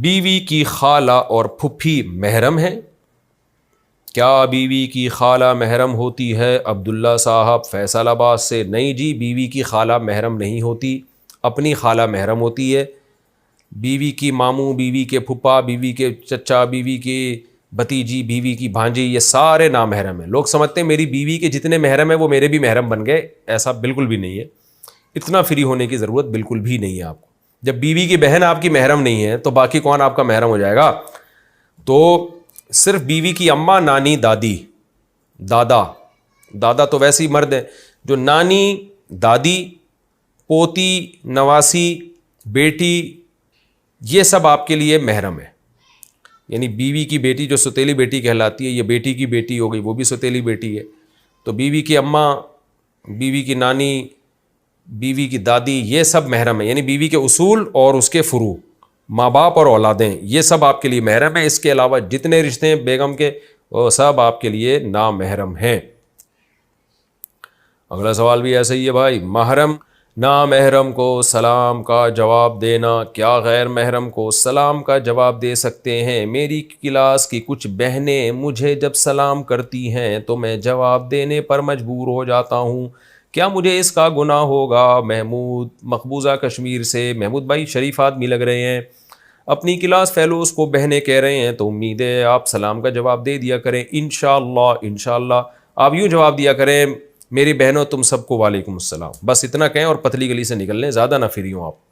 بیوی کی خالہ اور پھپھی محرم ہیں؟ کیا بیوی کی خالہ محرم ہوتی ہے؟ عبداللہ صاحب فیصل آباد سے۔ نہیں جی، بیوی کی خالہ محرم نہیں ہوتی، اپنی خالہ محرم ہوتی ہے۔ بیوی کی ماموں، بیوی کے پھپھا، بیوی کے چچا، بیوی کی بھتیجی، بیوی کی بھانجی، یہ سارے نامحرم ہیں۔ لوگ سمجھتے ہیں میری بیوی کے جتنے محرم ہیں وہ میرے بھی محرم بن گئے، ایسا بالکل بھی نہیں ہے۔ اتنا فری ہونے کی ضرورت بالکل بھی نہیں ہے آپ کو۔ جب بیوی کی بہن آپ کی محرم نہیں ہے تو باقی کون آپ کا محرم ہو جائے گا؟ تو صرف بیوی کی اماں، نانی، دادی، دادا، دادا تو ویسے ہی مرد ہیں، جو نانی، دادی، پوتی، نواسی، بیٹی، یہ سب آپ کے لیے محرم ہے۔ یعنی بیوی کی بیٹی جو سوتیلی بیٹی کہلاتی ہے، یہ بیٹی کی بیٹی ہو گئی، وہ بھی سوتیلی بیٹی ہے۔ تو بیوی کی اماں، بیوی کی نانی، بیوی کی دادی، یہ سب محرم ہے۔ یعنی بیوی کے اصول اور اس کے فروع، ماں باپ اور اولادیں، یہ سب آپ کے لیے محرم ہیں۔ اس کے علاوہ جتنے رشتے ہیں بیگم کے، وہ سب آپ کے لیے نامحرم ہیں۔ اگلا سوال بھی ایسا ہی ہے بھائی، محرم نامحرم کو سلام کا جواب دینا، کیا غیر محرم کو سلام کا جواب دے سکتے ہیں؟ میری کلاس کی کچھ بہنیں مجھے جب سلام کرتی ہیں تو میں جواب دینے پر مجبور ہو جاتا ہوں، کیا مجھے اس کا گناہ ہوگا؟ محمود مقبوضہ کشمیر سے۔ محمود بھائی شریف آدمی لگ رہے ہیں، اپنی کلاس فیلوز کو بہنیں کہہ رہے ہیں تو امید ہے آپ سلام کا جواب دے دیا کریں انشاءاللہ۔ انشاءاللہ آپ یوں جواب دیا کریں، میری بہنوں تم سب کو وعلیکم السلام، بس اتنا کہیں اور پتلی گلی سے نکل لیں، زیادہ نہ فری ہوں آپ۔